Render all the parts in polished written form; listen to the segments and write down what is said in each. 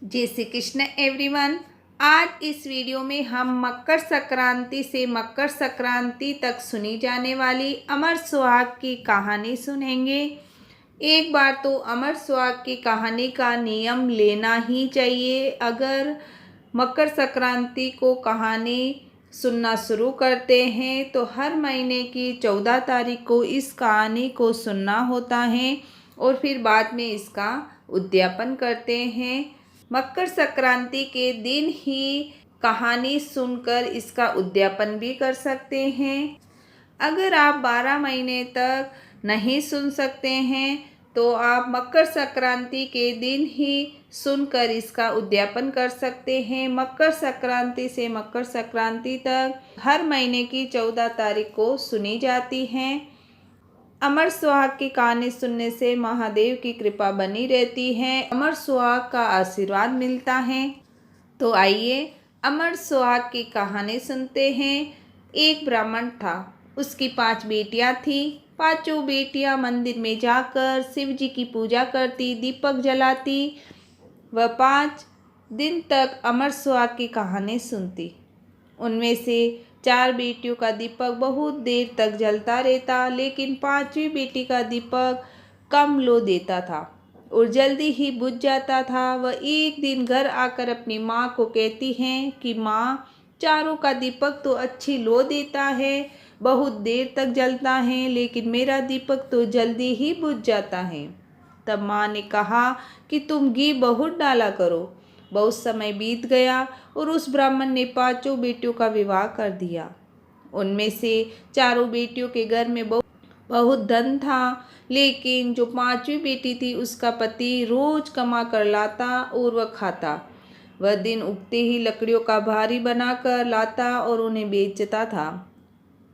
जय श्री कृष्ण एवरीवन। आज इस वीडियो में हम मकर संक्रांति से मकर संक्रांति तक सुनी जाने वाली अमर सुहाग की कहानी सुनेंगे। एक बार तो अमर सुहाग की कहानी का नियम लेना ही चाहिए। अगर मकर संक्रांति को कहानी सुनना शुरू करते हैं तो हर महीने की 14 तारीख को इस कहानी को सुनना होता है और फिर बाद में इसका उद्यापन करते हैं। मकर संक्रांति के दिन ही कहानी सुनकर इसका उद्यापन भी कर सकते हैं। अगर आप 12 महीने तक नहीं सुन सकते हैं तो आप मकर संक्रांति के दिन ही सुनकर इसका उद्यापन कर सकते हैं। मकर संक्रांति से मकर संक्रांति तक हर महीने की 14 तारीख को सुनी जाती हैं। अमर सुहाग की कहानी सुनने से महादेव की कृपा बनी रहती है, अमर सुहाग का आशीर्वाद मिलता है। तो आइए अमर सुहाग की कहानी सुनते हैं। एक ब्राह्मण था, उसकी 5 बेटियां थीं। पांचों बेटियां मंदिर में जाकर शिव जी की पूजा करती, दीपक जलाती। वह 5 दिन तक अमर सुहाग की कहानी सुनती। उनमें से 4 बेटियों का दीपक बहुत देर तक जलता रहता, लेकिन 5वीं बेटी का दीपक कम लो देता था और जल्दी ही बुझ जाता था। वह एक दिन घर आकर अपनी माँ को कहती हैं कि माँ, चारों का दीपक तो अच्छी लो देता है, बहुत देर तक जलता है, लेकिन मेरा दीपक तो जल्दी ही बुझ जाता है। तब माँ ने कहा कि तुम घी बहुत डाला करो। बहुत समय बीत गया और उस ब्राह्मण ने 5 बेटियों का विवाह कर दिया। उनमें से 4 बेटियों के घर में बहुत धन था, लेकिन जो 5वीं बेटी थी उसका पति रोज कमा कर लाता और वह खाता। वह दिन उगते ही लकड़ियों का भारी बनाकर लाता और उन्हें बेचता था।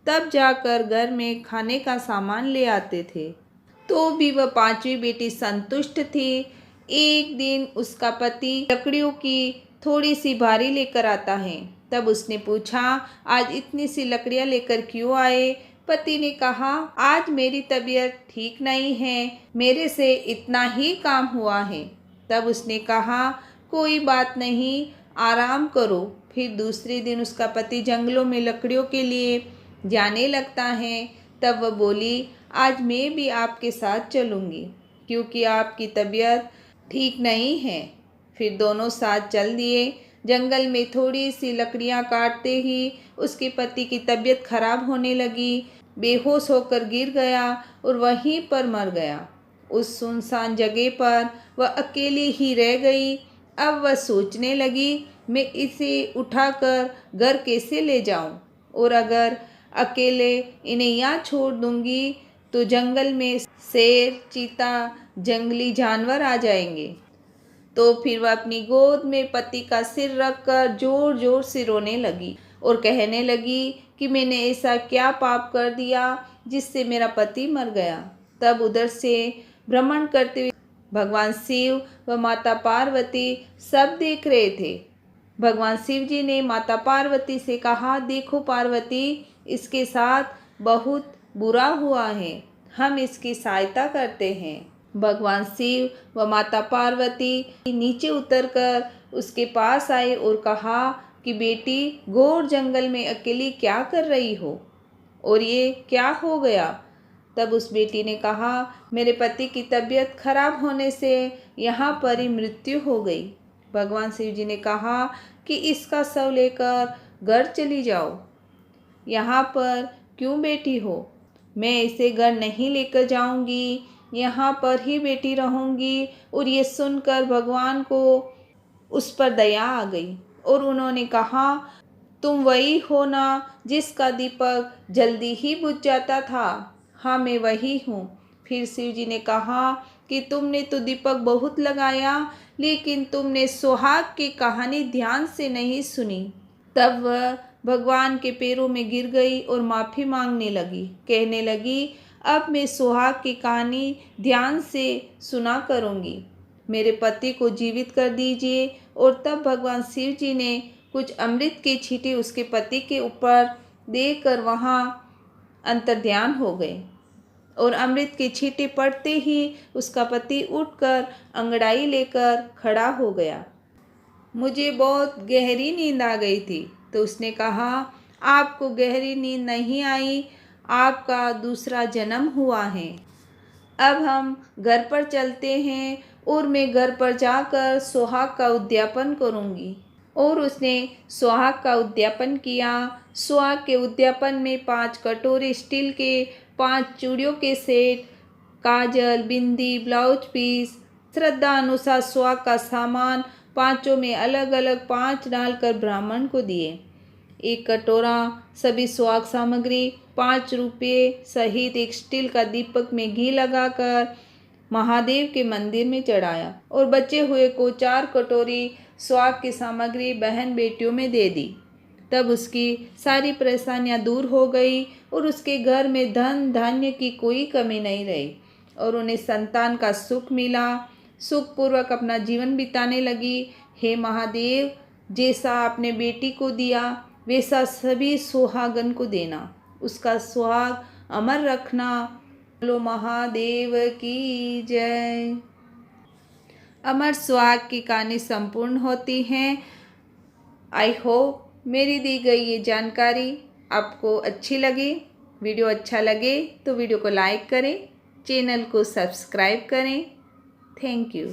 तब जाकर घर में खाने का सामान ले आते थे। तो भी वह 5वीं बेटी संतुष्ट थी। एक दिन उसका पति लकड़ियों की थोड़ी सी भारी लेकर आता है। तब उसने पूछा, आज इतनी सी लकड़ियां लेकर क्यों आए? पति ने कहा, आज मेरी तबीयत ठीक नहीं है, मेरे से इतना ही काम हुआ है। तब उसने कहा, कोई बात नहीं, आराम करो। फिर दूसरे दिन उसका पति जंगलों में लकड़ियों के लिए जाने लगता है। तब वह बोली, आज मैं भी आपके साथ चलूँगी क्योंकि आपकी तबीयत ठीक नहीं है। फिर दोनों साथ चल दिए। जंगल में थोड़ी सी लकड़ियां काटते ही उसके पति की तबीयत खराब होने लगी। बेहोश होकर गिर गया और वहीं पर मर गया। उस सुनसान जगह पर वह अकेली ही रह गई। अब वह सोचने लगी, मैं इसे उठाकर घर कैसे ले जाऊं? और अगर अकेले इन्हें यहाँ छोड़ दूंगी तो जंगल में शेर, चीता, जंगली जानवर आ जाएंगे। तो फिर वह अपनी गोद में पति का सिर रखकर जोर जोर से रोने लगी और कहने लगी कि मैंने ऐसा क्या पाप कर दिया जिससे मेरा पति मर गया। तब उधर से भ्रमण करते हुए भगवान शिव व माता पार्वती सब देख रहे थे। भगवान शिव जी ने माता पार्वती से कहा, देखो पार्वती, इसके साथ बहुत बुरा हुआ है, हम इसकी सहायता करते हैं। भगवान शिव व माता पार्वती नीचे उतरकर उसके पास आए और कहा कि बेटी, घोर जंगल में अकेली क्या कर रही हो और ये क्या हो गया? तब उस बेटी ने कहा, मेरे पति की तबीयत खराब होने से यहाँ पर ही मृत्यु हो गई। भगवान शिव जी ने कहा कि इसका शव लेकर घर चली जाओ, यहाँ पर क्यों बैठी हो? मैं इसे घर नहीं लेकर जाऊंगी, यहाँ पर ही बैठी रहूंगी। और ये सुनकर भगवान को उस पर दया आ गई और उन्होंने कहा, तुम वही हो ना जिसका दीपक जल्दी ही बुझ जाता था? हाँ, मैं वही हूँ। फिर शिव जी ने कहा कि तुमने तो दीपक बहुत लगाया, लेकिन तुमने सुहाग की कहानी ध्यान से नहीं सुनी। तब वह भगवान के पैरों में गिर गई और माफ़ी मांगने लगी। कहने लगी, अब मैं सुहाग की कहानी ध्यान से सुना करूँगी, मेरे पति को जीवित कर दीजिए। और तब भगवान शिव जी ने कुछ अमृत के छींटे उसके पति के ऊपर देकर वहाँ अंतर्ध्यान हो गए और अमृत के छींटे पड़ते ही उसका पति उठकर अंगड़ाई लेकर खड़ा हो गया। मुझे बहुत गहरी नींद आ गई थी। तो उसने कहा, आपको गहरी नींद नहीं आई, आपका दूसरा जन्म हुआ है। अब हम घर पर चलते हैं और मैं घर पर जाकर सुहाग का उद्यापन करूँगी। और उसने सुहाग का उद्यापन किया। सुहाग के उद्यापन में 5 कटोरे स्टील के, 5 चूड़ियों के सेट, काजल, बिंदी, ब्लाउज पीस, श्रद्धा अनुसार सुहाग का सामान पांचों में अलग अलग 5 डालकर ब्राह्मण को दिए। 1 कटोरा सभी सुहाग सामग्री, 5 रुपये सहित एक स्टील का दीपक में घी लगाकर महादेव के मंदिर में चढ़ाया और बचे हुए को 4 कटोरी सुहाग की सामग्री बहन बेटियों में दे दी। तब उसकी सारी परेशानियां दूर हो गई और उसके घर में धन धान्य की कोई कमी नहीं रही और उन्हें संतान का सुख मिला। सुखपूर्वक अपना जीवन बिताने लगी। हे महादेव, जैसा आपने बेटी को दिया वैसा सभी सुहागन को देना, उसका सुहाग अमर रखना। बोलो महादेव की जय। अमर सुहाग की कहानी संपूर्ण होती है। आई होप मेरी दी गई ये जानकारी आपको अच्छी लगी। वीडियो अच्छा लगे तो वीडियो को लाइक करें, चैनल को सब्सक्राइब करें। Thank you.